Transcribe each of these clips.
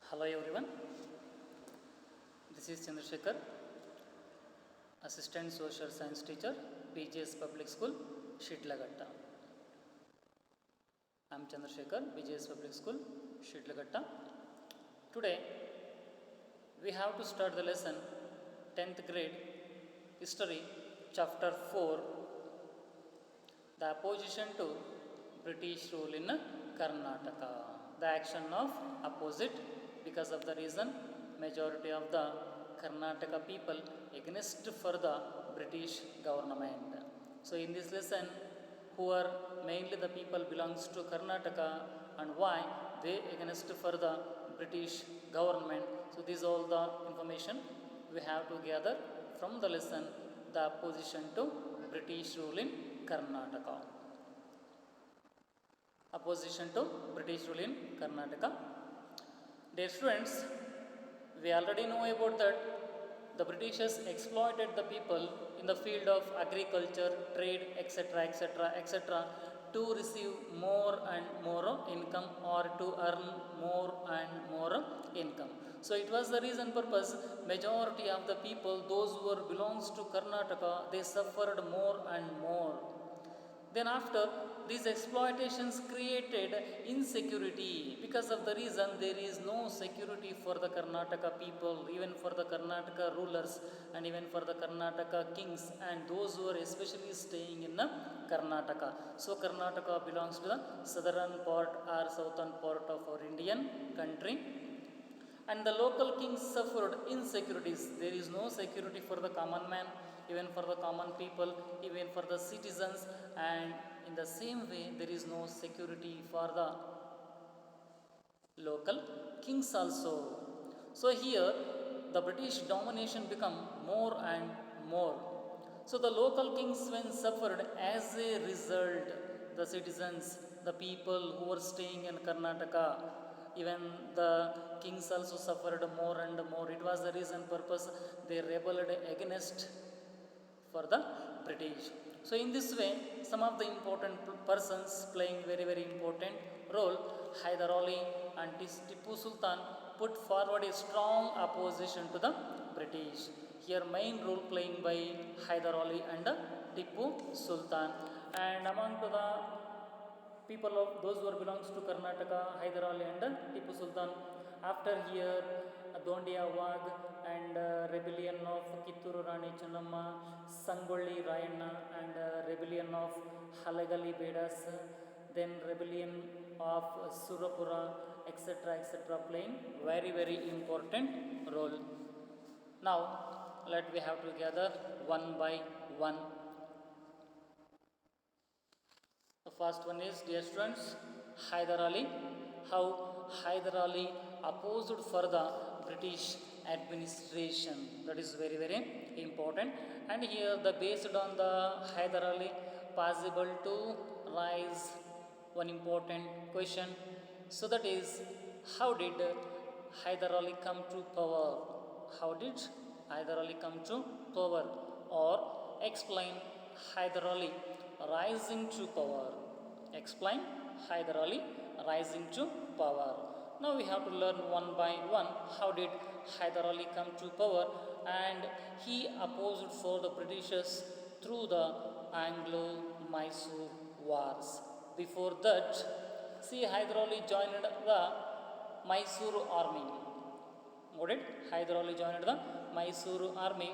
Hello everyone, this is Chandrasekhar, Assistant Social Science Teacher, BGS Public School, Shitlagatta. I am Chandrasekhar, BGS Public School, Shitlagatta. Today we have to start the lesson 10th grade History, Chapter 4, the opposition to British rule in Karnataka. The action of opposite, because of the reason majority of the Karnataka people against for the British government. So in this lesson, who are mainly the people belongs to Karnataka and why they against for the British government. So this is all the information we have to gather from the lesson, the opposition to British rule in Karnataka. Opposition to British rule in Karnataka. Dear students, we already know about that the Britishers exploited the people in the field of agriculture, trade, etc., etc., etc., to receive more and more income or to earn more and more income. So it was the reason purpose majority of the people, those who were belongs to Karnataka, they suffered more and more. Then after these exploitations created insecurity. Because of the reason there is no security for the Karnataka people, even for the Karnataka rulers and even for the Karnataka kings and those who are especially staying in Karnataka. So Karnataka belongs to the southern part or southern part of our Indian country. And the local kings suffered insecurities. There is no security for the common man, even for the common people, even for the citizens, and in the same way there is no security for the local kings also. So here the British domination become more and more. So the local kings when suffered, as a result the citizens, the people who were staying in Karnataka, even the kings also suffered more and more. It was the reason purpose they rebelled against for the British. So in this way, some of the important persons playing very important role, Hyder Ali and Tipu Sultan put forward a strong opposition to the British. Here main role playing by Hyder Ali and Tipu Sultan. And among to the people of those who belongs to Karnataka, Hyder Ali and Tipu Sultan. After here, Dondiya Wag and rebellion of Kitturu Rani Channamma, Sangolli Rayanna and rebellion of Halagali Bedas, then rebellion of Surapura, etc., etc., playing very important role. Now, let we have to gather one by one. The first one is, dear students, Hyder Ali. How Hyder Ali opposed for the British administration. That is very important. And here the based on the Hyder Ali possible to rise one important question. So that is, how did Hyder Ali come to power? How did Hyder Ali come to power? Or explain Hyder Ali rising to power. Explain Hyder Ali rising to power. Now we have to learn one by one how did Hyder Ali come to power, and he opposed for the Britishers through the Anglo-Mysore wars. Before that, see, Hyder Ali joined the Mysore army. What did Hyder Ali joined the Mysore army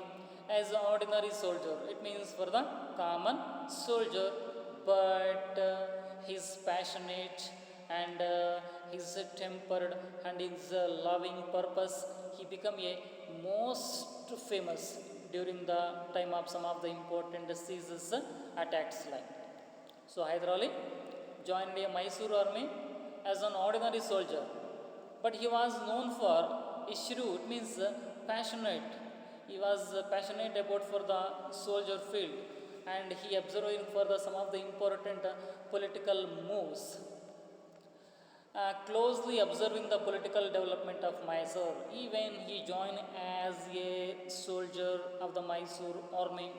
as an ordinary soldier? It means for the common soldier, but his passionate and his tempered and his loving purpose, he became a most famous during the time of some of the important sieges attacks like. So Hyder Ali joined a Mysore army as an ordinary soldier, but he was known for issue. It means passionate. He was passionate about for the soldier field, and he observing for the some of the important political moves. Closely observing the political development of Mysore. Even he joined as a soldier of the Mysore army.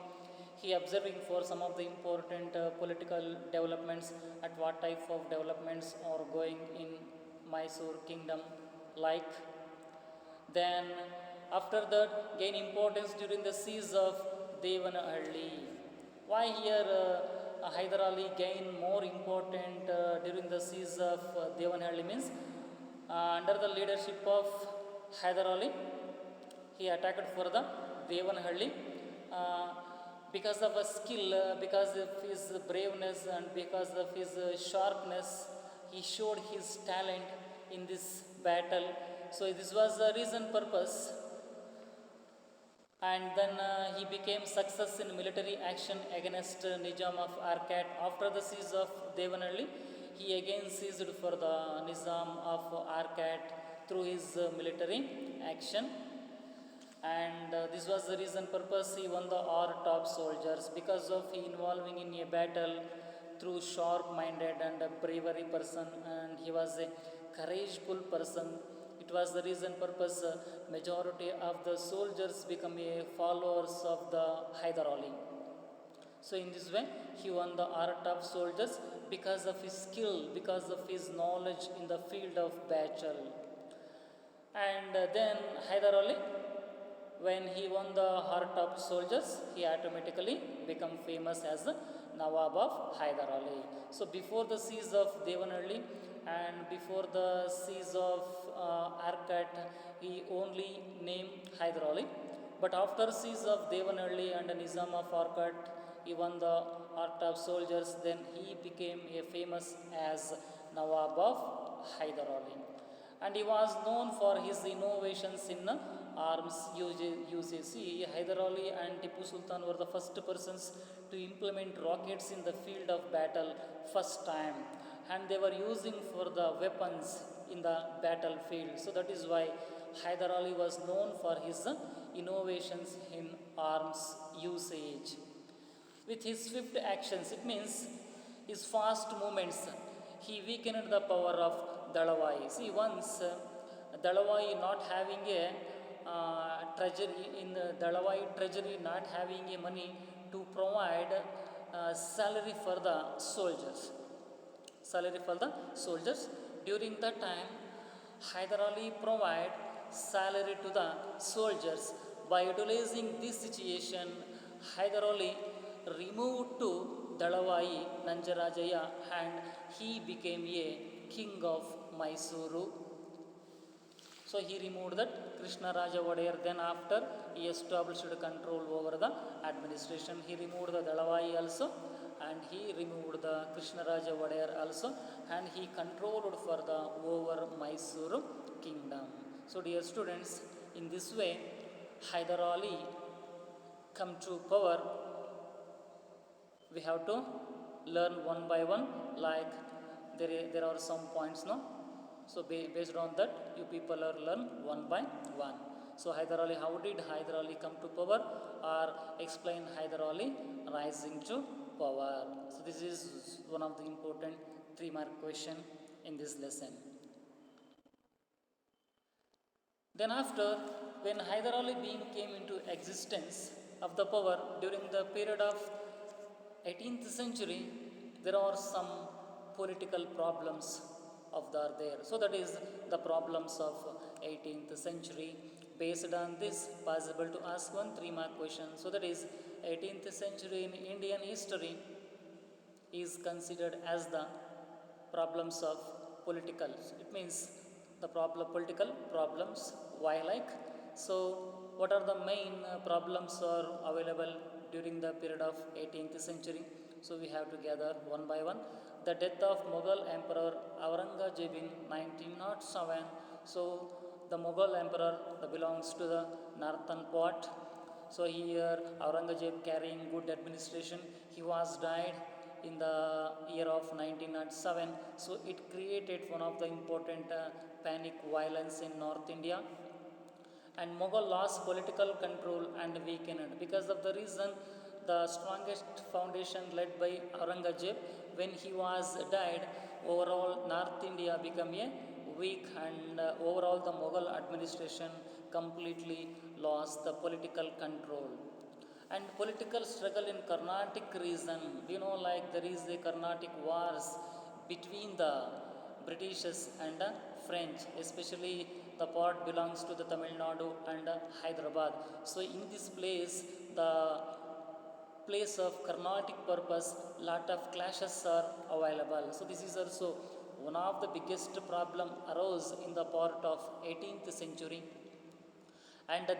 He observing for some of the important political developments, at what type of developments are going in Mysore kingdom, like Then after that gain importance during the siege of Devanahalli. Why here Hyder Ali gain more important during the siege of Devanahalli means under the leadership of Hyder Ali, he attacked for the Devanahalli uh, because of a skill, because of his braveness, and because of his sharpness. He showed his talent in this battle. So this was the reason purpose, and then he became success in military action against Nizam of Arcot. After the siege of Devanhalli, he again seized for the Nizam of Arcot through his military action, and this was the reason purpose he won the art of soldiers because of he involving in a battle through sharp minded and a bravery person, and he was a courageful person. It was the reason purpose majority of the soldiers become a followers of the Hyder Ali. So in this way he won the art of soldiers because of his skill, because of his knowledge in the field of battle. And then Hyder Ali, when he won the heart of soldiers, he automatically became famous as the Nawab of Hyder Ali. So before the siege of Devanhalli and before the siege of Arcot, he only named Hyder Ali. But after siege of Devanhalli and Nizam of Arcot, he won the heart of soldiers. Then he became a famous as Nawab of Hyder Ali, and he was known for his innovations in arms usage. See, Hyder Ali and Tipu Sultan were the first persons to implement rockets in the field of battle first time, and they were using for the weapons in the battlefield. So that is why Hyder Ali was known for his innovations in arms usage. With his swift actions, it means his fast movements, he weakened the power of Dalawai. See, once Dalawai not having a treasury, in Dalawai treasury not having a money to provide salary for the soldiers. Salary for the soldiers. During that time, Hyder Ali provide salary to the soldiers. By utilizing this situation, Hyder Ali removed to Dalawai Nanjarajaya, and he became a king of Mysuru. So he removed that Krishna Raja Wadayar. Then after he established control over the administration, he removed the Dalawai also, and he removed the Krishna Raja Wadayar also, and he controlled for the over Mysuru kingdom. So dear students, in this way Hyder Ali come to power. We have to learn one by one, like there are some points, no? So based on that, you people are learn one by one. So Hyder Ali, how did Hyder Ali come to power, or explain Hyder Ali rising to power? So this is one of the important 3-mark question in this lesson. Then after, when Hyder Ali being came into existence of the power during the period of 18th century, there are some political problems of there. So that is the problems of 18th century. Based on this, possible to ask one 3-mark question. So that is 18th century in Indian history is considered as the problems of political. It means the political problems. Why like? So what are the main problems are available during the period of 18th century? So we have to gather one by one. The death of Mughal Emperor Aurangzeb in 1907. So the Mughal Emperor belongs to the northern part. So here Aurangzeb carrying good administration, he was died in the year of 1907. So it created one of the important panic violence in North India, and Mughal lost political control and weakened. Because of the reason, the strongest foundation led by Aurangzeb, when he was died, overall North India became a weak, and overall the Mughal administration completely lost the political control. And political struggle in Carnatic region, like there is a Carnatic wars between the Britishers and French, especially the part belongs to the Tamil Nadu and Hyderabad. So in this place, the place of Carnatic purpose, lot of clashes are available. So this is also one of the biggest problem arose in the part of 18th century, and the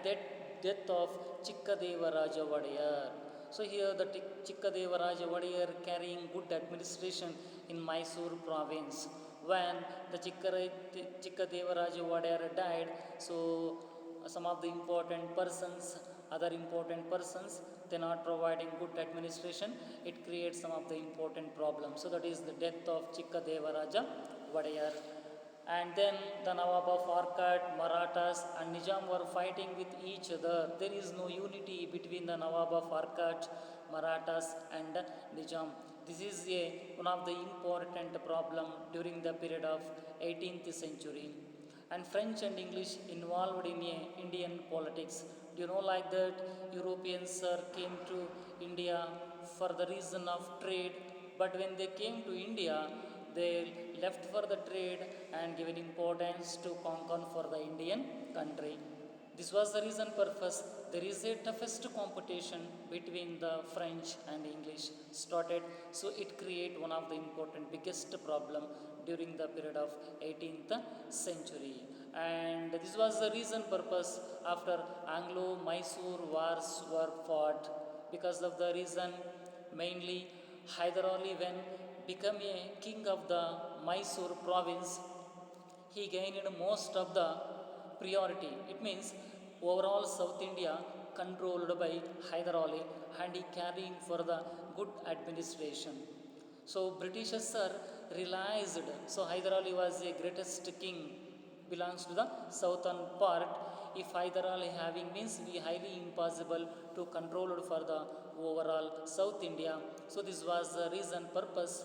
death of Chikkadevaraja Vadiyar. So here the Chikkadevaraja Vadiyar carrying good administration in Mysore province. When the Chikkadevaraja Vadiyar died, so some of the important persons, other important persons, they not providing good administration, it creates some of the important problems. So that is the death of Chikkadevaraja Vadiyar. And then the Nawab of Arcot, Marathas and Nizam were fighting with each other. There is no unity between the Nawab of Arcot, Marathas and Nizam. This is one of the important problem during the period of 18th century. And French and English involved in Indian politics. Do you know like that Europeans came to India for the reason of trade, but when they came to India, they left for the trade and given importance to conquer for the Indian country. This was the reason purpose. There is a toughest competition between the French and English started. So it create one of the important biggest problem during the period of 18th century. And this was the reason purpose after Anglo-Mysore wars were fought. Because of the reason, mainly Hyder Ali when became a king of the Mysore province, he gained most of the priority. It means overall South India controlled by Hyder Ali and he carrying for the good administration. So Britishers are realized, so Hyder Ali was a greatest king, belongs to the southern part. If Hyder Ali having means we highly impossible to control it for the overall South India. So this was the reason purpose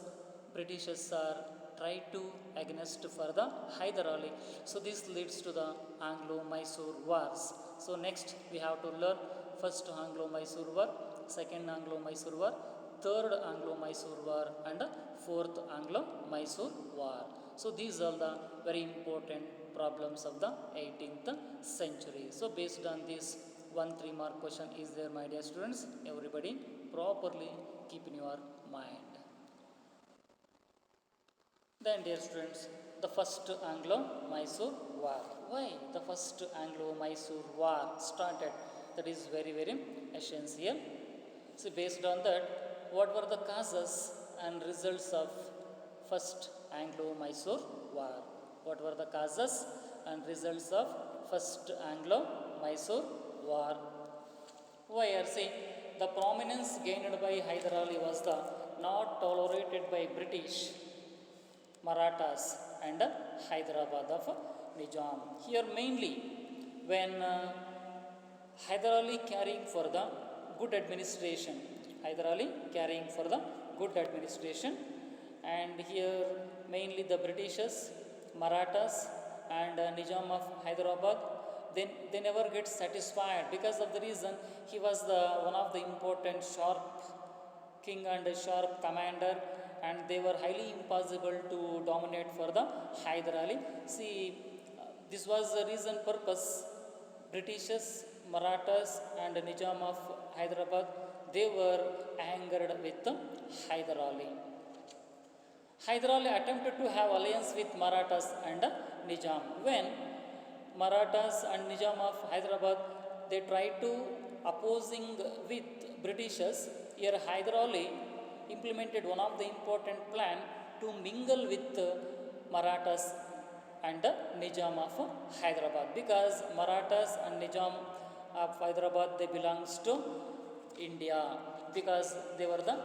Britishers are try to against for the Hyder Ali. So this leads to the Anglo-Mysore wars. So next we have to learn first Anglo-Mysore war, second Anglo-Mysore war, third Anglo-Mysore war and fourth Anglo-Mysore war. So these are the very important problems of the 18th century. So based on this 1 3 mark question is there, my dear students, everybody properly keep in your mind. Then dear students, the first Anglo-Mysore war. Why the first Anglo-Mysore war started? That is very essential. So based on that, what were the causes and results of first Anglo-Mysore war? What were the causes and results of first Anglo-Mysore war? Why are saying the prominence gained by Hyder Ali was the not tolerated by British, Marathas and Hyderabad of Nizam. Here mainly when Hyder Ali carrying for the good administration, Hyder Ali carrying for the good administration, and here mainly the Britishers, Marathas and Nizam of Hyderabad, then they never get satisfied. Because of the reason he was the one of the important sharp king and sharp commander, and they were highly impossible to dominate for the Hyder Ali. See, this was the reason purpose Britishers, Marathas and Nizam of Hyderabad, they were angered with Hyder Ali. Hyder Ali attempted to have alliance with Marathas and Nizam. When Marathas and Nizam of Hyderabad, they tried to opposing with Britishers, here Hyder Ali implemented one of the important plan to mingle with Marathas and Nizam of Hyderabad, because Marathas and Nizam of Hyderabad, they belongs to India because they were the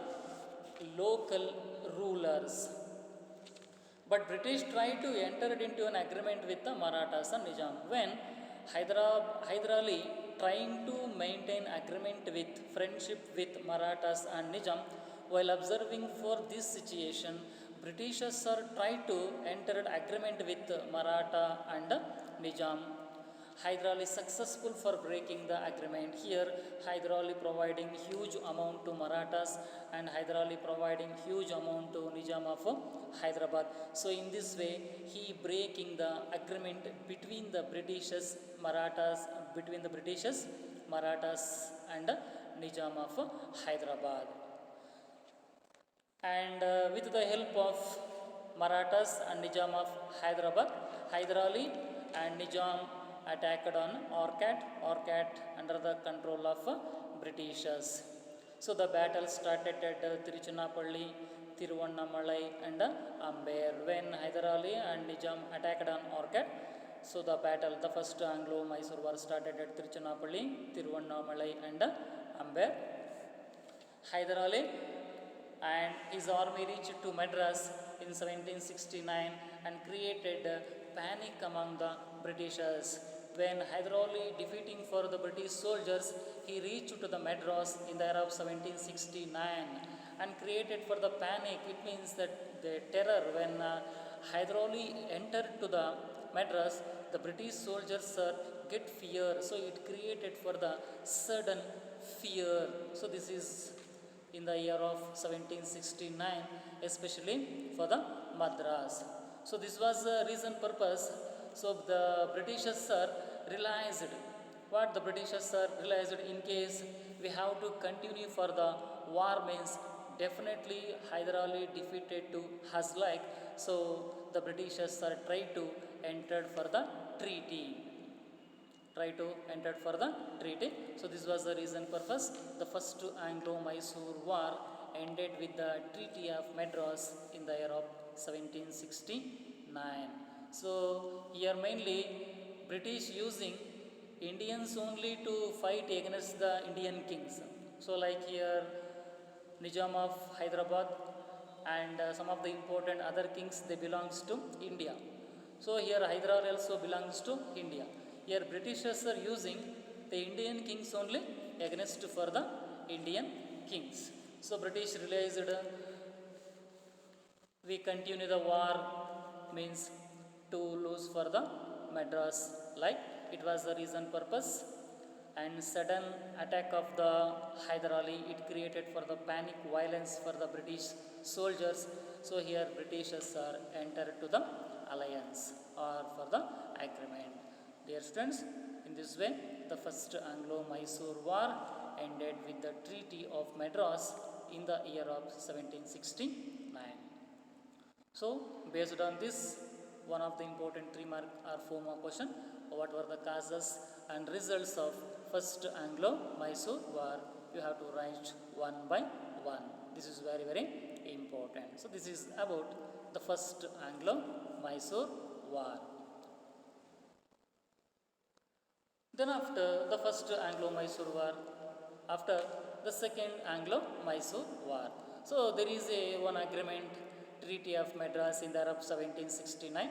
local rulers. But British tried to enter into an agreement with the Marathas and Nizam. When Hyder Ali trying to maintain agreement with friendship with Marathas and Nizam, while observing for this situation, Britishers are tried to enter an agreement with Maratha and Nizam. Hyder Ali successful for breaking the agreement. Here, Hyder Ali providing huge amount to Marathas and Hyder Ali providing huge amount to Nizam of Hyderabad. So in this way, he breaking the agreement between the Britishers, Marathas, between the Britishers, Marathas and Nizam of Hyderabad. And with the help of Marathas and Nizam of Hyderabad, Hyder Ali and Nizam attacked on Orkat under the control of Britishers. So the battle started at Tiruchinappalli, Tiruvannamalai and Amber. When Hyder Ali and Nizam attacked on Orkat, so the battle, the first Anglo-Mysore war started at Tiruchinappalli, Tiruvannamalai and Amber. Hyder Ali and his army reached to Madras in 1769 and created panic among the Britishers. When Hyder Ali defeating for the British soldiers, he reached to the Madras in the year of 1769 and created for the panic. It means that the terror when Hyder Ali entered to the Madras, the British soldiers get fear. So it created for the sudden fear. So this is in the year of 1769, especially for the Madras. So this was the reason purpose. So the Britishers realized, what the Britishers realized, in case we have to continue for the war means definitely Hyder Ali defeated to Hazlike. So the Britishers tried to enter for the treaty. So this was the reason purpose. The first Anglo-Mysore war ended with the Treaty of Madras in the year of 1769. So here mainly British using Indians only to fight against the Indian kings. So like here Nizam of Hyderabad and some of the important other kings, they belongs to India. So here Hyder also belongs to India. Here Britishers are using the Indian kings only against for the Indian kings. So British realized we continue the war means to lose for the Madras, like it was the reason purpose. And sudden attack of the Hyder Ali, it created for the panic violence for the British soldiers. So here Britishers are entered to the alliance or for the agreement. Dear students, in this way the first Anglo-Mysore war ended with the Treaty of Madras in the year of 1769. So based on this, one of the important 3-mark or 4-mark question, what were the causes and results of first Anglo-Mysore war? You have to write one by one. This is very, very important. So this is about the first Anglo-Mysore war. Then after the first Anglo-Mysore war, after the second Anglo-Mysore war. So there is one agreement, Treaty of Madras in the year of 1769.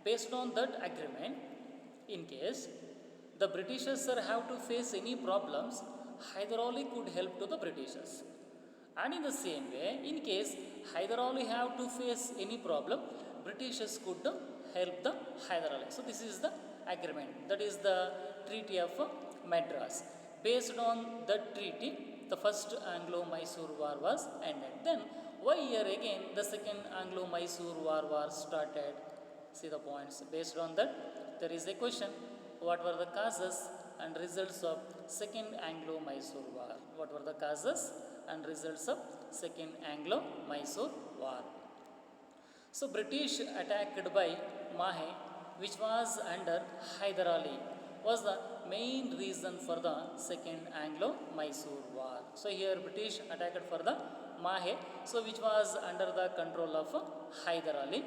Based on that agreement, in case the Britishers have to face any problems, Hyder Ali could help to the Britishers. And in the same way, in case Hyder Ali have to face any problem, Britishers could help the Hyder Ali. So this is the agreement, that is the Treaty of Madras. Based on that treaty, the first Anglo-Mysore war was ended. Then why here again the second Anglo-Mysore war was started? See the points. Based on that, there is a question, what were the causes and results of second Anglo-Mysore war? What were the causes and results of second Anglo-Mysore war? So British attacked by Mahe, which was under Hyder Ali, was the main reason for the second Anglo-Mysore war. So here British attacked for the Mahe, so which was under the control of Hyder Ali.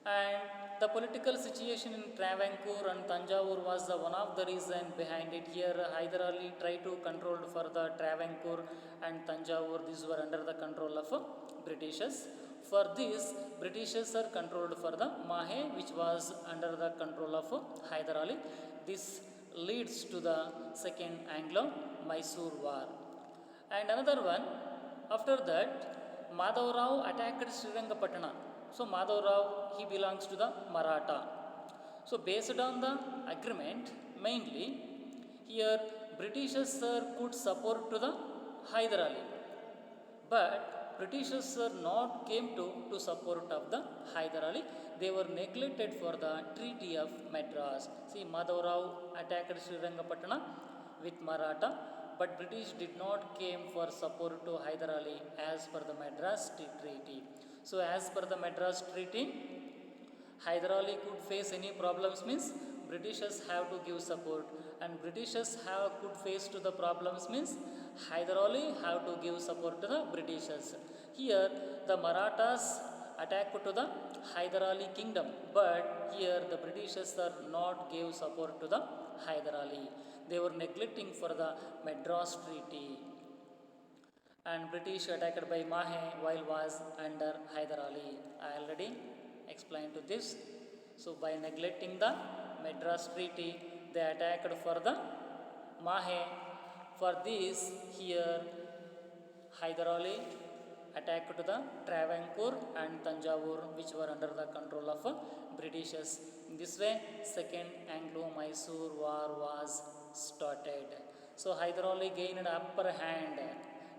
And the political situation in Travancore and Tanjavur was one of the reason behind it. Here Hyder Ali tried to control for the Travancore and Tanjavur. These were under the control of Britishers. For this, Britishers are controlled for the Mahe, which was under the control of Hyder Ali. This leads to the second Anglo-Mysore war. And another one, after that, Madhav Rao attacked Srirangapatna. So Madhav Rao, he belongs to the Maratha. So based on the agreement, mainly here Britishers could support to the Hyder Ali, but Britishers not came to support of the Hyder Ali. They were neglected for the Treaty of Madras. See, Madhavrao attacked Srirangapatna with Maratha, but British did not came for support to Hyder Ali as per the Madras Treaty. So as per the Madras Treaty, Hyder Ali could face any problems means Britishers have to give support, and Britishers could face to the problems means Hyder Ali have to give support to the Britishers. Here the Marathas attack to the Hyder Ali kingdom, but here the Britishers are not gave support to the Hyder Ali. They were neglecting for the Madras Treaty, and British attacked by Mahe while was under Hyder Ali. I already explained to this. So by neglecting the Madras Treaty, they attacked for the Mahe. For this, here Hyder Ali attacked to the Travancore and Tanjavur, which were under the control of Britishers. In this way, Second Anglo-Mysore War was started. So Hyder Ali gained upper hand.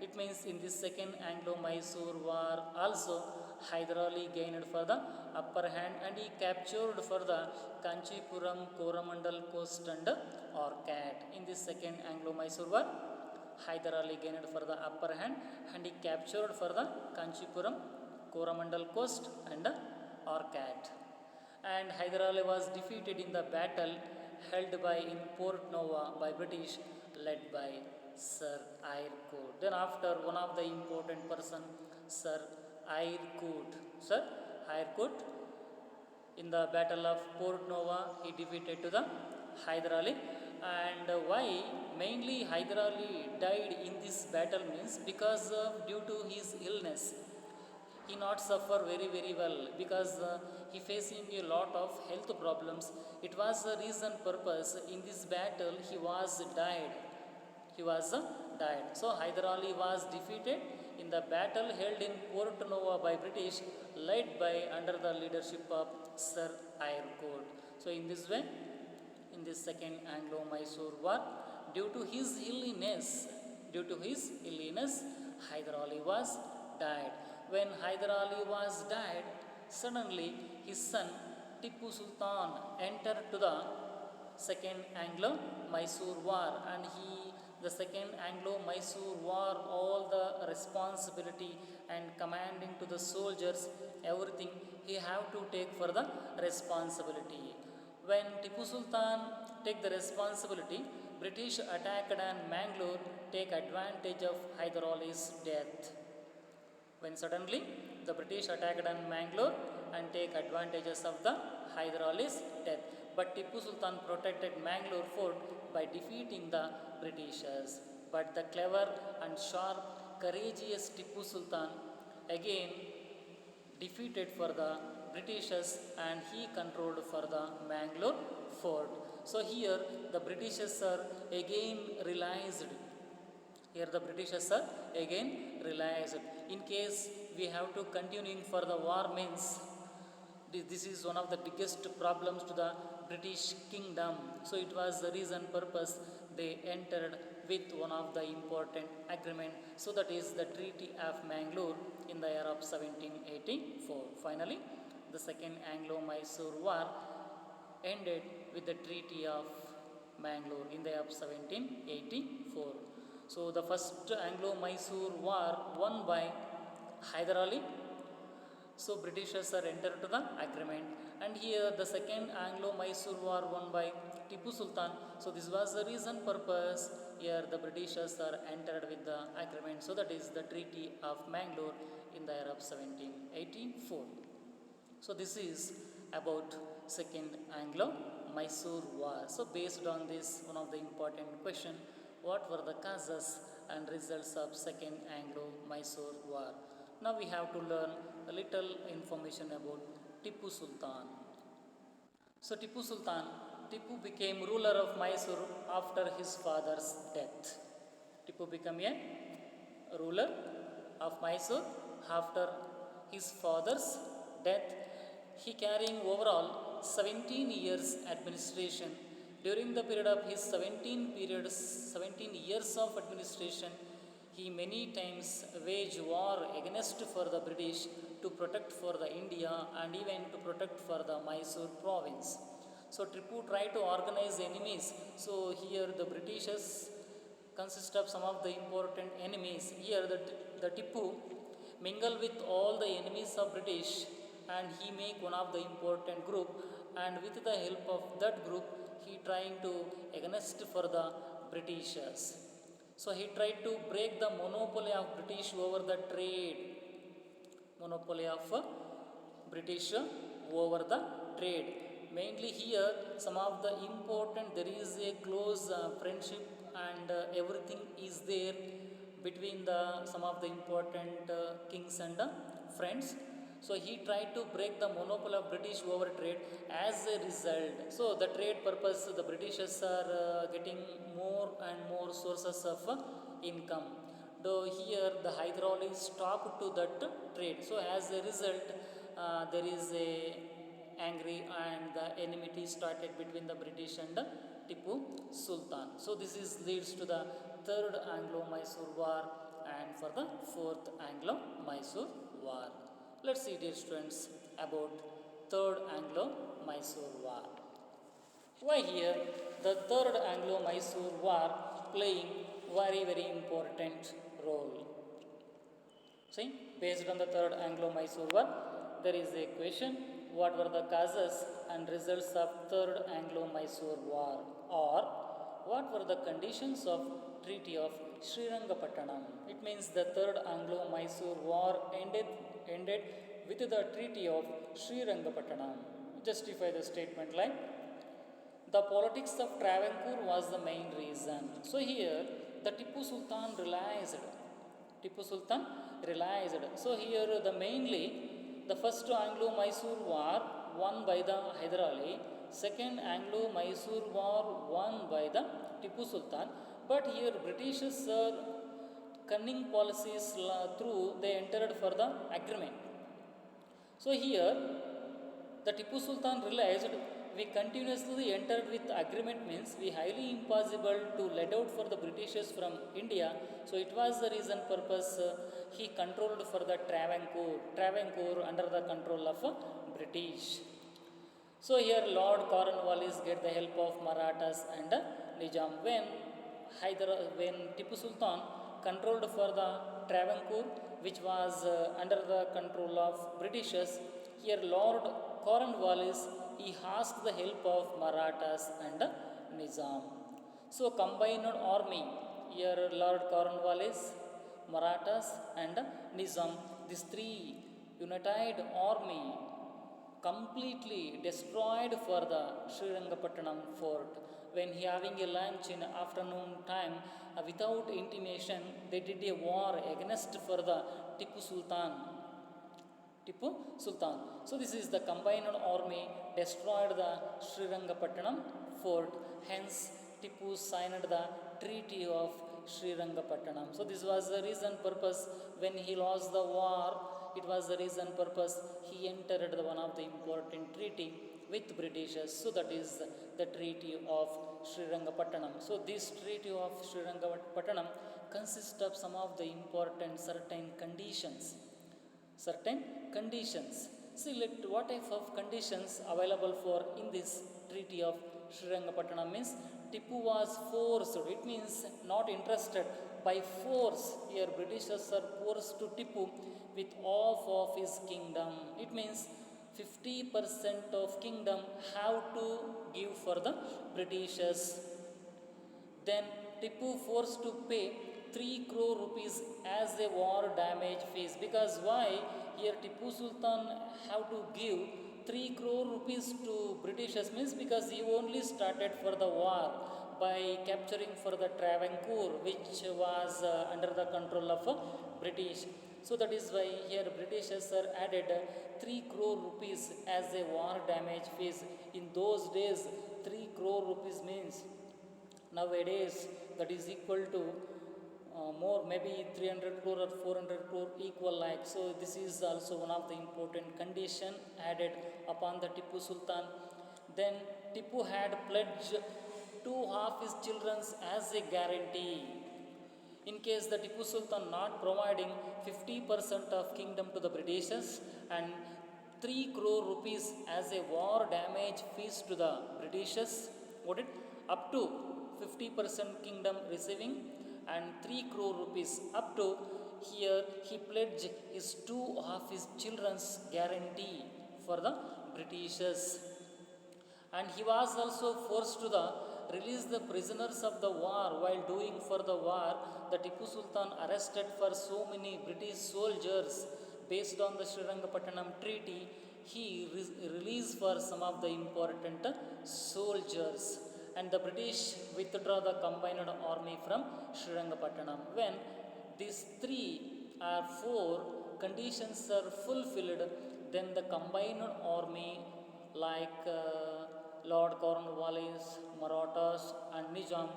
It means in this Second Anglo-Mysore War also Hyder Ali gained for the upper hand, and he captured for the Kanchipuram, Coromandel coast and Orcat. In this Second Anglo-Mysore War, Hyder Ali gained for the upper hand, and he captured for the Kanchipuram, Coromandel coast and Orcat. And Hyder Ali was defeated in the battle held by in Port Nova by British, led by Sir Eyre Coote. Then after, one of the important person, Sir Eyre Coote. Sir Eyre Coote, in the battle of Port Nova, he defeated to the Hyder Ali. And why mainly Hyder Ali died in this battle means because due to his illness. He not suffer very well because he facing a lot of health problems. It was the reason purpose in this battle he was died. He was died. So Hyder Ali was defeated in the battle held in Port Nova by British, led by under the leadership of Sir Eyre Coote. So in this way, in this Second Anglo-Mysore War, due to his illness, Hyder Ali was died. When Hyder Ali was died, suddenly his son Tipu Sultan entered to the Second Anglo-Mysore War, and the Second Anglo-Mysore War, all the responsibility and commanding to the soldiers, everything he have to take for the responsibility. When Tipu Sultan take the responsibility, British attacked and Mangalore take advantage of Hyder Ali's death. When suddenly the British attacked on Mangalore and take advantages of the Hyder Ali's death. But Tipu Sultan protected Mangalore fort by defeating the Britishers. But the clever and sharp, courageous Tipu Sultan again defeated for the Britishers, and he controlled for the Mangalore fort. So here the Britishers are again realized. In case we have to continuing for the war means this is one of the biggest problems to the British kingdom. So it was the reason purpose they entered with one of the important agreement. So that is the Treaty of Mangalore in the year of 1784. Finally, the Second Anglo-Mysore War ended with the Treaty of Mangalore in the year of 1784. So the first Anglo-Mysore War won by Hyder Ali. So Britishers are entered to the agreement, and here the second Anglo-Mysore War won by Tipu Sultan. So this was the reason purpose here the Britishers are entered with the agreement. So that is the Treaty of Mangalore in the year of 1784. So this is about second Anglo-Mysore War. So based on this, one of the important question, what were the causes and results of second Anglo-Mysore War? Now we have to learn a little information about Tipu Sultan. So Tipu became ruler of Mysore after his father's death. Tipu became a ruler of Mysore after his father's death. he carrying overall 17 years administration. During the period of his 17 years of administration, he many times waged war against for the British to protect for the India and even to protect for the Mysore province. So Tipu tried to organize enemies. So here the Britishers consist of some of the important enemies. Here the Tipu mingle with all the enemies of British and he make one of the important group, and with the help of that group he trying to against for the Britishers. So he tried to break the monopoly of British over the trade, monopoly of British over the trade. Mainly here, some of the important, there is a close friendship and everything is there between the some of the important kings and friends. So he tried to break the monopoly of British over trade. As a result, so the trade purpose, the Britishers are getting more and more sources of income. Though here the Hyder Ali stopped to that trade. So as a result, there is a angry and the enmity started between the British and Tipu Sultan. So this is leads to the third Anglo-Mysore War and for the fourth Anglo-Mysore War. Let's see, dear students, about third Anglo-Mysore War. Why here the third Anglo-Mysore War playing very important role? See, based on the third Anglo-Mysore War, there is a question: what were the causes and results of third Anglo-Mysore War, or what were the conditions of Treaty of Srirangapattanam? It means the third Anglo-Mysore War ended with the Treaty of Srirangapattanam. Justify the statement like the politics of Travancore was the main reason. So here the Tipu Sultan realized. So here the mainly the first Anglo-Mysore War won by the Hyder Ali, second Anglo-Mysore War won by the Tipu Sultan. But here Britishers are cunning policies through they entered for the agreement. So here the Tipu Sultan realized we continuously entered with agreement means we highly impossible to let out for the Britishers from India. So it was the reason purpose he controlled for the Travancore under the control of British. So here Lord Cornwallis get the help of Marathas and Nizam. When Tipu Sultan controlled for the Travancore, which was under the control of Britishers, here Lord Cornwallis he asked the help of Marathas and Nizam. So combined army, here Lord Cornwallis, Marathas and Nizam, these three united army completely destroyed for the Srirangapattanam fort. When he having a lunch in afternoon time, without intimation, they did a war against for the Tipu Sultan. So this is the combined army destroyed the Srirangapattanam fort. Hence Tipu signed the Treaty of Srirangapattanam. So this was the reason purpose when he lost the war. It was the reason purpose he entered the one of the important treaty with Britishers. So that is the Treaty of Srirangapattanam. So this Treaty of Srirangapattanam consists of some of the important certain conditions. See, what type of conditions available for in this Treaty of Srirangapattanam means Tipu was forced. It means not interested by force. Here Britishers are forced to Tipu with half of his kingdom. It means 50% of kingdom have to give for the Britishers. Then Tipu forced to pay 3 crore rupees as a war damage fees. Because why? Here Tipu Sultan have to give 3 crore rupees to Britishers means because he only started for the war by capturing for the Travancore, which was under the control of British. So that is why here Britishers are added 3 crore rupees as a war damage fees. In those days 3 crore rupees means nowadays that is equal to more, maybe 300 crore or 400 crore equal like. So this is also one of the important condition added upon the Tipu Sultan. Then Tipu had pledged two half his children as a guarantee in case the Tipu Sultan not providing 50% of kingdom to the Britishers and 3 crore rupees as a war damage fees to the Britishers, what it up to 50% kingdom receiving and 3 crore rupees up to here he pledged his two of his children's guarantee for the Britishers. And he was also forced to the release the prisoners of the war. While doing for the war, the Tipu Sultan arrested for so many British soldiers based on the Srirangapatnam treaty. He released for some of the important soldiers, and the British withdraw the combined army from Srirangapatnam. When these three or four conditions are fulfilled, then the combined army like Lord Cornwallis, Marathas and Nizam,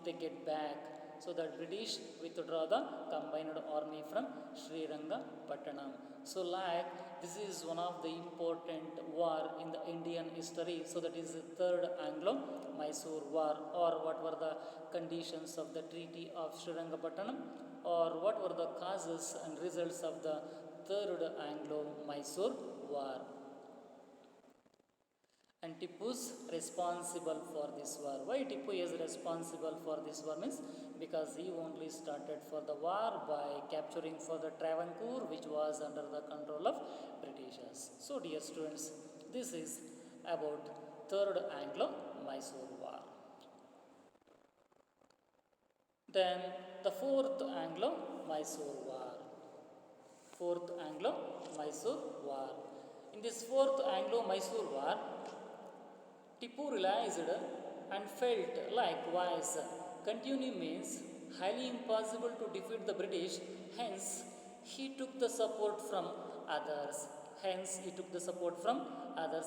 they get back. So that British withdraw the combined army from Srirangapatnam. So like this is one of the important war in the Indian history. So that is the third Anglo-Mysore war, or what were the conditions of the Treaty of Srirangapatnam, or what were the causes and results of the third Anglo-Mysore war. And Tipu's responsible for this war. Why Tipu is responsible for this war means because he only started for the war by capturing for the Travancore, which was under the control of Britishers. So dear students, this is about third Anglo-Mysore war. Then the fourth Anglo-Mysore war. Fourth Anglo-Mysore war. In this fourth Anglo-Mysore war, Tipu realized and felt likewise continue means highly impossible to defeat the British, hence he took the support from others.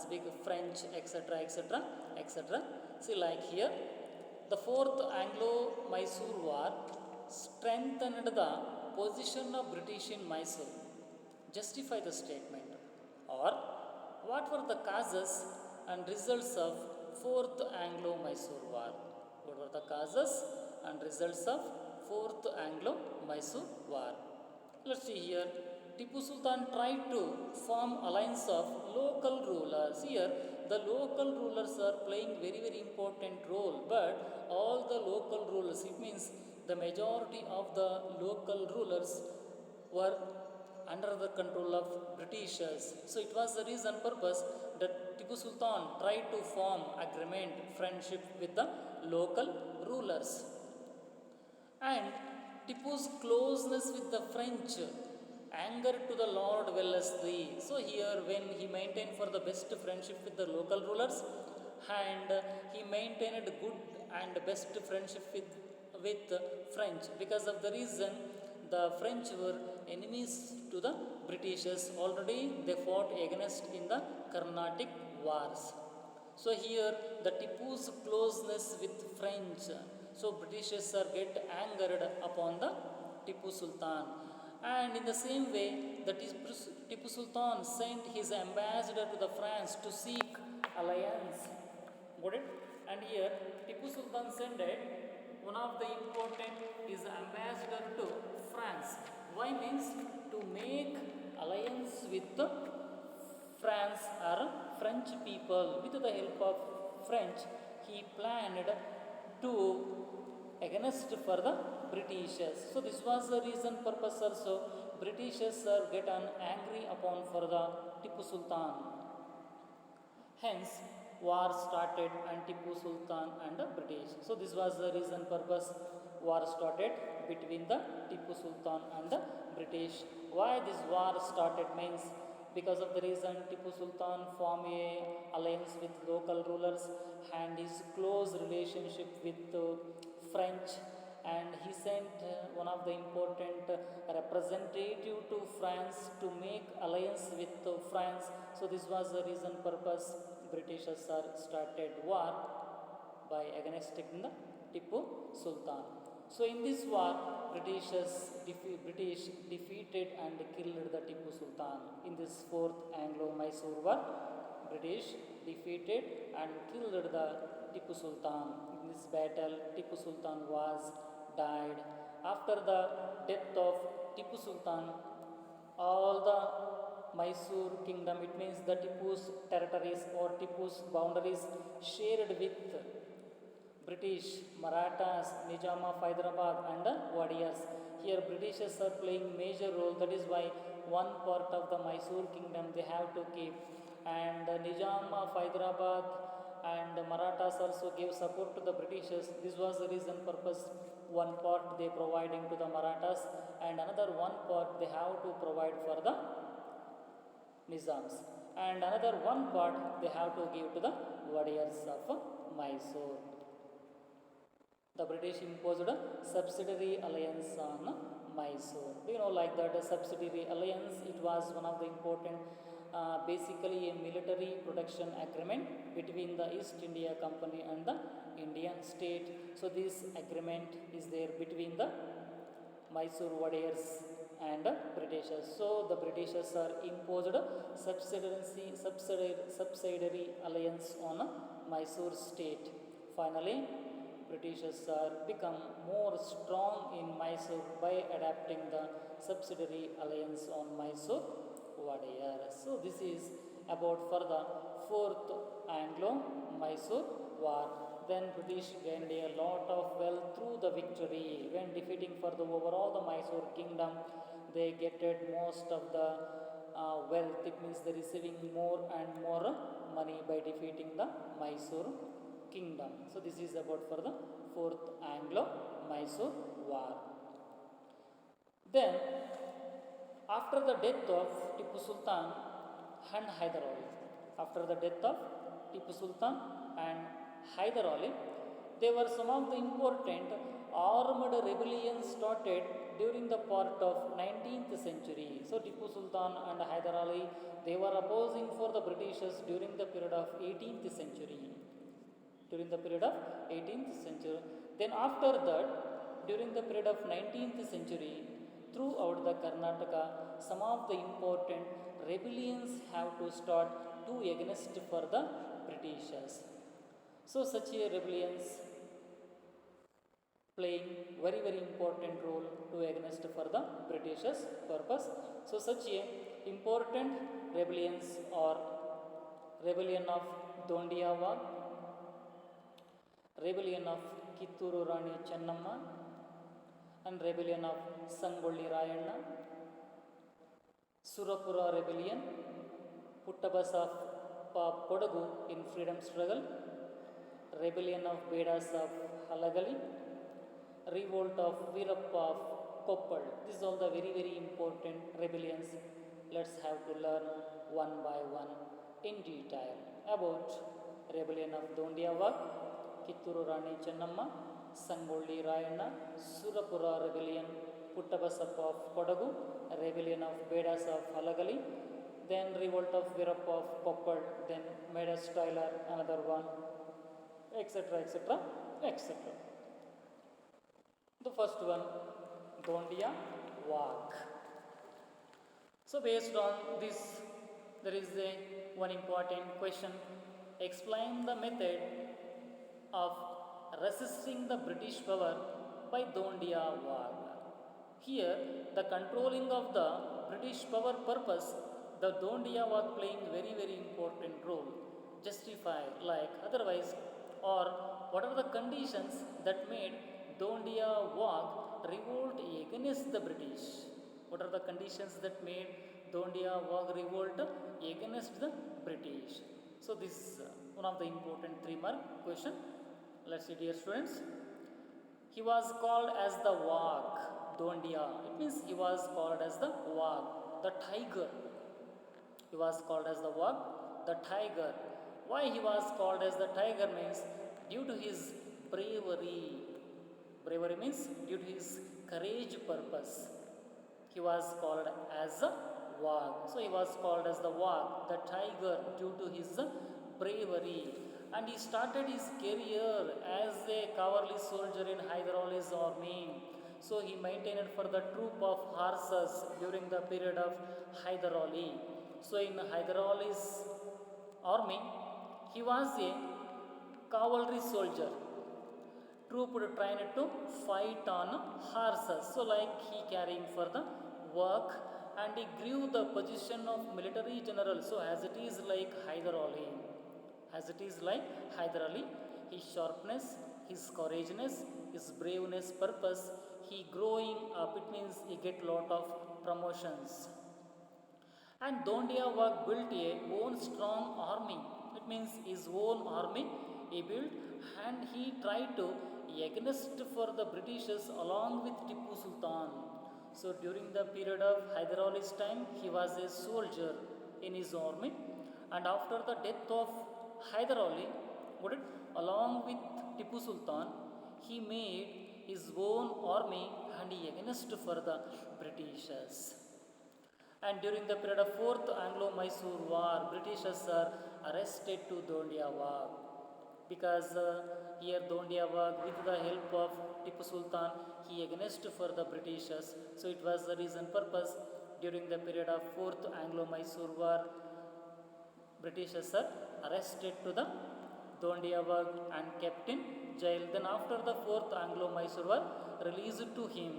Big French, etc., etc., etc. See, like here, the fourth Anglo-Mysore war strengthened the position of British in Mysore. Justify the statement. Or, what were the causes and results of fourth Anglo-Mysore war? What were the causes and results of fourth Anglo-Mysore war? Let's see here. Tipu Sultan tried to form alliance of local rulers. Here, the local rulers are playing very, very important role. But all the local rulers, it means the majority of the local rulers were under the control of Britishers. So it was the reason purpose that Tipu Sultan tried to form agreement, friendship with the local rulers. And Tipu's closeness with the French angered to the Lord Wellesley. So here when he maintained for the best friendship with the local rulers, and he maintained good and best friendship with French. Because of the reason the French were enemies to the Britishers. Already they fought against in the Carnatic wars. So here the Tipu's closeness with French. So Britishers are get angered upon the Tipu Sultan. And in the same way, the Tipu Sultan sent his ambassador to the France to seek alliance. Got it? And here Tipu Sultan sent one of the important is ambassador to France. Why means to make alliance with the France or French people. With the help of French, he planned to against for the Britishers. So this was the reason purpose also Britishers are get angry upon for the Tipu Sultan. Hence war started and Tipu Sultan and the British. So this was the reason purpose war started between the Tipu Sultan and the British. Why this war started means because of the reason Tipu Sultan formed a alliance with local rulers and his close relationship with French, and he sent one of the important representative to France to make alliance with France. So this was the reason purpose Britishers are started war by against the Tipu Sultan. So in this war, British defeated and killed the Tipu Sultan. In this fourth Anglo-Mysore war, British defeated and killed the Tipu Sultan. In this battle, Tipu Sultan was died. After the death of Tipu Sultan, all the Mysore kingdom, it means the Tipu's territories or Tipu's boundaries shared with British, Marathas, Nizam of Hyderabad and the Wadiyas. Here Britishers are playing major role. That is why one part of the Mysore kingdom they have to keep. And the Nizam of Hyderabad and the Marathas also gave support to the Britishers. This was the reason purpose. One part they providing to the Marathas and another one part they have to provide for the Nizams. And another one part they have to give to the Wadiyars of Mysore. The British imposed a subsidiary alliance on Mysore. Do you know, like that, a subsidiary alliance, it was one of the important, basically a military protection agreement between the East India Company and the Indian state. So this agreement is there between the Mysore Wadiyars and the Britishers. So the Britishers are imposed a subsidiary alliance on Mysore state. Finally, Britishers are become more strong in Mysore by adapting the subsidiary alliance on Mysore Wadiyar. So this is about for the fourth Anglo-Mysore war. Then British gained a lot of wealth through the victory. When defeating for the overall the Mysore kingdom, they getted most of the wealth. It means they receiving more and more money by defeating the Mysore kingdom. So this is about for the fourth Anglo-Mysore war. Then after the death of Tipu Sultan and Hyder Ali, after the death of Tipu Sultan and Hyder Ali, there were some of the important armed rebellions started during the part of 19th century. So Tipu Sultan and Hyder Ali, they were opposing for the Britishers during the period of 18th century. During the period of 18th century. Then after that, during the period of 19th century, throughout the Karnataka, some of the important rebellions have to start to against for the Britishers. So such a rebellions playing very important role to against for the Britishers purpose. So such a important rebellions are rebellion of Dondiyawa, rebellion of Kitturu Rani Chennamma, and rebellion of Sangolli Rayanna, Surapura rebellion, Puttabas of Kodagu in freedom struggle, rebellion of Bedas of Halagali, revolt of Veerappa of Koppal. These are all the very important rebellions. Let's have to learn one by one in detail about rebellion of Dondiyawa, Kitturu Rani Chennamma, Sangolli Rayanna, Surapura rebellion, Puttabasappa of Kodagu, rebellion of Bedas of Halagali, then revolt of Veerappa of Koppal, then Medas Tyler, another one, etc. The first one, Dondiya Wag. So based on this, there is one important question. Explain the method of resisting the British power by Dondiya Wag. Here, the controlling of the British power purpose, the Dondiya Wag playing very important role. Justify, like otherwise, or what are the conditions that made Dondiya Wag revolt against the British? What are the conditions that made Dondiya Wag revolt against the British? So this is one of the important 3-mark question. Let's see, dear students. He was called as the Wag, Dondiya. It means he was called as the Wag, the tiger. He was called as the Wag, the tiger. Why he was called as the tiger means due to his bravery. Bravery means due to his courage purpose. He was called as a Wag. So he was called as the Wag, the tiger, due to his bravery. and he started his career as a cavalry soldier in Hyder Ali's army. So he maintained for the troop of horses during the period of Hyder Ali. So in Hyder Ali's army, he was a cavalry soldier, troop trained to fight on horses. So like he carrying for the work, and he grew the position of military general. So as it is like Hyder Ali, as it is like Hyder Ali, his sharpness, his courageousness, his braveness, purpose, he growing up. It means he get lot of promotions. And Dondia Wag built a own strong army. It means his own army he built, and he tried to against for the Britishers along with Tipu Sultan. So during the period of Hyder Ali's time, he was a soldier in his army, and after the death of Hyder Ali, got it, along with Tipu Sultan, he made his own army and he against for the Britishers. And during the period of Fourth Anglo-Mysore War, Britishers are arrested to Dondia Wag, because here Dondia Wag, with the help of Tipu Sultan, he against for the Britishers. So it was the reason purpose during the period of Fourth Anglo-Mysore War, Britishers are arrested to the Dondia Wag and kept in jail. Then after the Fourth Anglo-Mysore War, released to him,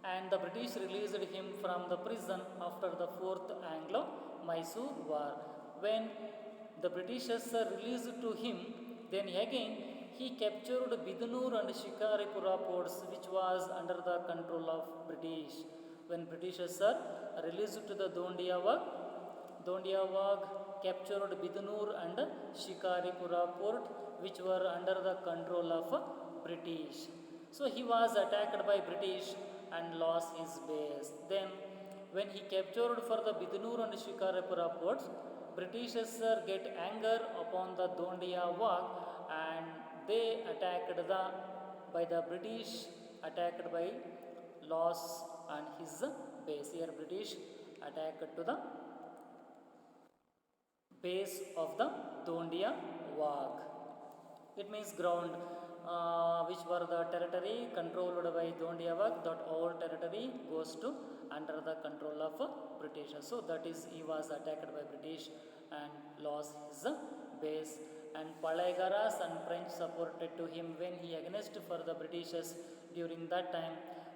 and the British released him from the prison after the Fourth Anglo-Mysore War. When the Britishers released to him, then again he captured Bidnur and Shikaripura ports, which was under the control of British. When Britishers are released to the Dondia Wag captured Bidnur and Shikaripura port, which were under the control of British. So he was attacked by British and lost his base. Then when he captured for the Bidnur and Shikaripura ports, Britishers get anger upon the Dondia Wag, and they attacked by the British attacked by loss and his base. Here British attacked to the base of the Dondia Wag. It means ground which were the territory controlled by Dondia Wag, that all territory goes to under the control of British. So that is, he was attacked by British and lost his base. And Palaigaras and French supported to him when he against for the Britishers. During that time,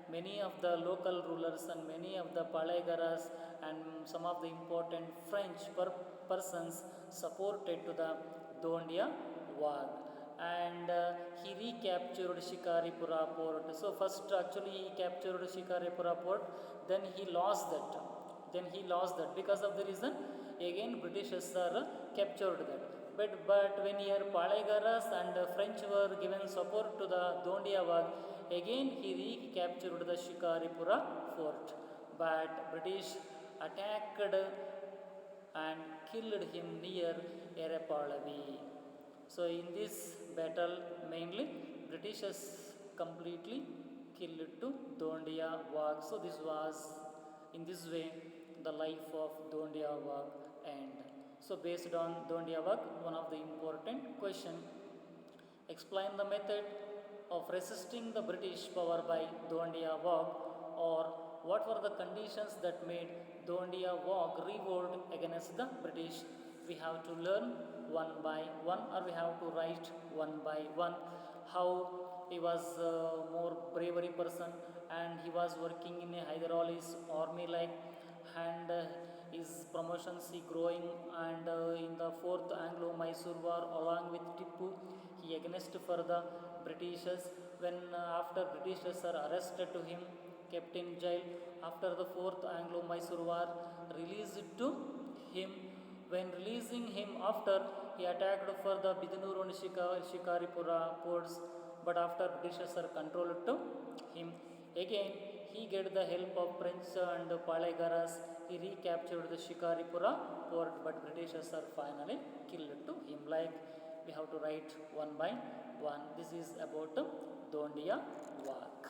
many of the local rulers and many of the Palaigaras and some of the important French persons supported to the Dondia Wag, and he recaptured Shikaripura port. So first actually he captured Shikaripura port, then he lost that. Because of the reason, again Britishers are captured that. But when here Palaigaras and French were given support to the Dondia Wag, again he recaptured the Shikaripura fort. But British attacked and killed him near Erepalavi. So in this battle, mainly Britishers completely killed to Dondia Wag. So this was, in this way, the life of Dondia Wag end. So based on Dondia Wag, one of the important question: explain the method of resisting the British power by Dondia Wag, or what were the conditions that made Dondia Wag revolt against the British. We have to learn one by one, or we have to write one by one how he was more bravery person, and he was working in a Hyder Ali's army like, and his promotions he growing, and in the Fourth Anglo-Mysore War along with Tipu, he against for the Britishers. When after Britishers are arrested to him, kept in jail, after the Fourth Anglo-Mysore War, released to him. When releasing him after, he attacked for the Bidnur and Shikaripura ports, but after Britishers are controlled to him, again he get the help of French and Palaigaras, he recaptured the Shikaripura port, but Britishers are finally killed to him. Like, we have to write one by one. This is about Dondia Wag.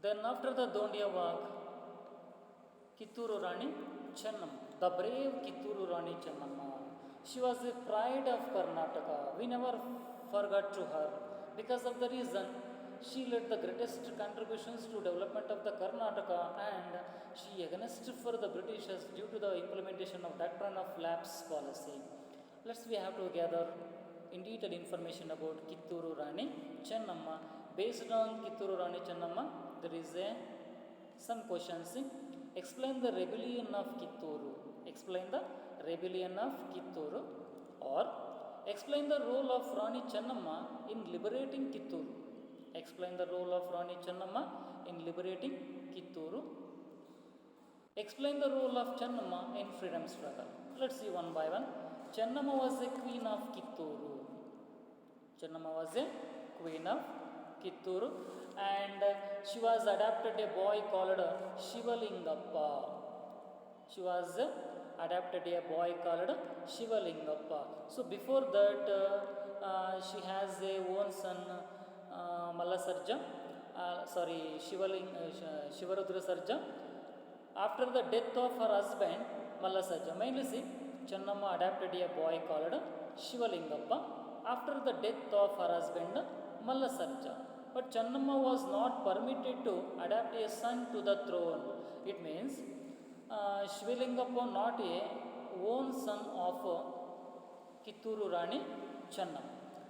Then after the Dondia Wag, Kitturu Rani Chennamma, the brave Kitturu Rani Chennamma. She was the pride of Karnataka. We never forgot to her. Because of the reason, she led the greatest contributions to development of the Karnataka, and she against for the Britishers due to the implementation of doctrine of lapse policy. Let's we have to gather in detail information about Kitturu Rani Chennamma. Based on Kitturu Rani Chennamma, there is some questions. Explain the rebellion of Kitturu. Explain the rebellion of Kitturu, or explain the role of Rani Chennamma in liberating Kitturu. Explain the role of Rani Chennamma in liberating Kitturu. Explain the role of Chennamma in freedom struggle. Let's see one by one. Chennamma was a queen of Kitturu. Chennamma was a queen of Kitturu, and she was adopted a boy called Shivalingappa. She was adopted a boy called Shivalingappa. So before that, she has a own son, Mallasarja, Shivarudra Sarja. After the death of her husband, Mallasarja, mainly see, Chennamma adopted a boy called Shivalingappa after the death of her husband, Mallasarja. But Chennamma was not permitted to adopt a son to the throne. It means Shivalingappa not a own son of Kitturu Rani Chennamma.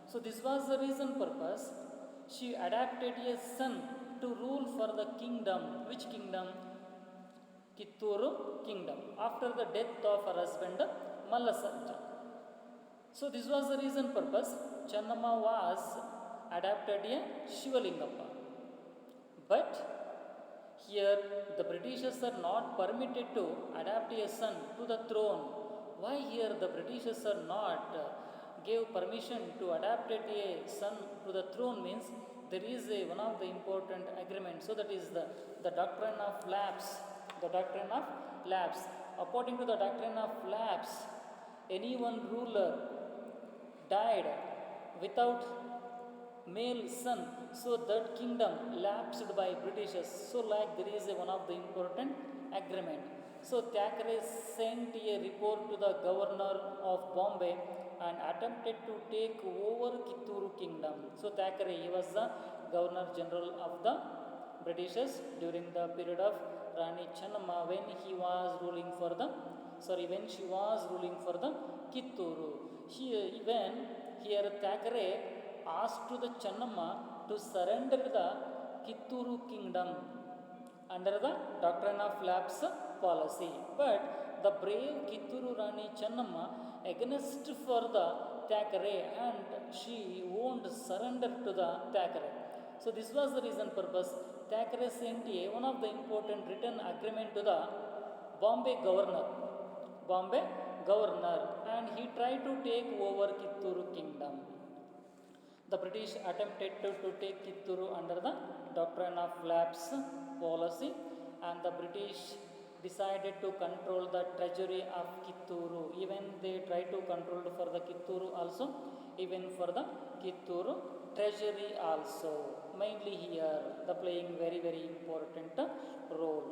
So this was the reason purpose she adopted a son to rule for the kingdom. Which kingdom? Kitturu kingdom. After the death of her husband Mallasarja. So this was the reason purpose Chennamma was adopted a Shivalingappa. But here the Britishers are not permitted to adopt a son to the throne. Why here the Britishers are not gave permission to adopt a son to the throne means there is one of the important agreements. So that is the doctrine of lapse. The doctrine of lapse. According to the doctrine of lapse, any one ruler died without male son, so that kingdom lapsed by Britishers. So like there is one of the important agreement. So Thackeray sent a report to the governor of Bombay and attempted to take over Kitturu kingdom. So Thackeray, he was the governor general of the Britishers during the period of Rani Chennamma when she was ruling for the Kitturu. Here Thackeray asked to the Chennamma to surrender the Kitturu kingdom under the doctrine of lapse policy. But the brave Kitturu Rani Chennamma against for the Thackeray, and she won't surrender to the Thackeray. So this was the reason purpose Thackeray sent one of the important written agreement to the Bombay governor, and he tried to take over Kitturu kingdom. The British attempted to take Kitturu under the doctrine of lapse policy, and the British decided to control the treasury of Kitturu. Even they tried to control for the Kitturu also, even for the Kitturu treasury also. Mainly here, the playing very important role.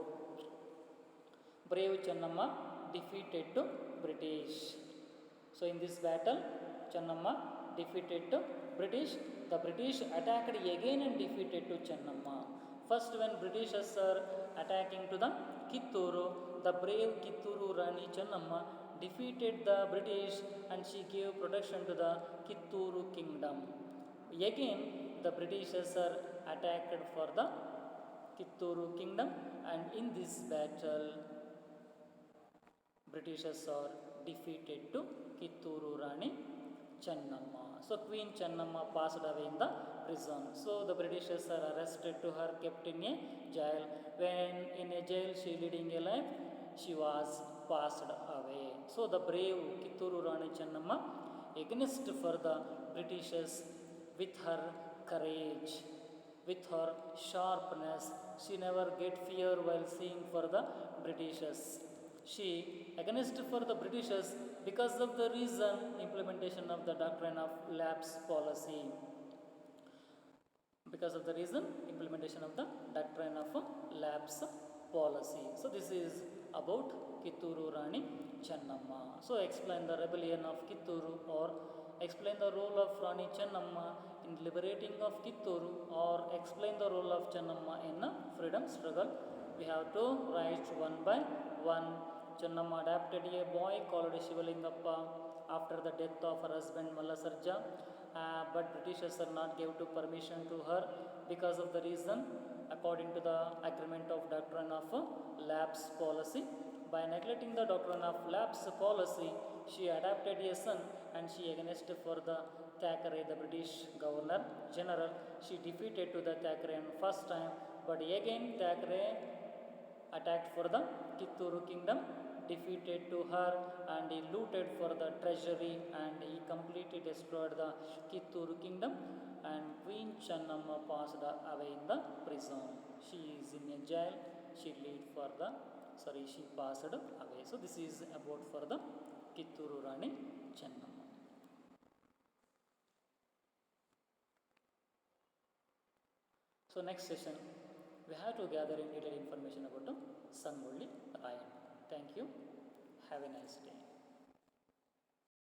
Brave Chennamma defeated to British. So in this battle, Chennamma defeated to British. The British attacked again and defeated to Chennamma. First, when Britishers are attacking to the Kitturu, the brave Kitturu Rani Chennamma defeated the British and she gave protection to the Kitturu kingdom. Again, the Britishers are attacked for the Kitturu kingdom, and in this battle, Britishers are defeated to Kitturu Rani Chennamma. So Queen Chennamma passed away in the prison. So the Britishers are arrested to her, kept in a jail. When in a jail she leading a life, she was passed away. So the brave Kitturu Rani Chennamma against for the Britishers with her courage, with her sharpness. She never get fear while seeing for the Britishers. She against for the Britishers because of the reason implementation of the doctrine of lapse policy. Because of the reason implementation of the doctrine of lapse policy. So this is about Kitturu Rani Chennamma. So explain the rebellion of Kitturu, or explain the role of Rani Chennamma in liberating of Kitturu, or explain the role of Chennamma in a freedom struggle. We have to write one by one. Chennamma adopted a boy called Shivalingappa after the death of her husband Mallasarja, but Britishers are not gave to permission to her because of the reason according to the agreement of doctrine of lapse policy. By neglecting the doctrine of lapse policy, she adopted a son and she against for the Thackeray, the British Governor General. She defeated to the Thackeray first time, but again Thackeray attacked for the Kitturu kingdom, defeated to her, and he looted for the treasury, and he completely destroyed the Kitturu kingdom, and Queen Chennamma passed away in the prison. She is in a jail, she she passed away. So this is about for the Kitturu Rani Chennamma. So next session, we have to gather in detailed information about Sangolli Rayan. Thank you. Have a nice day.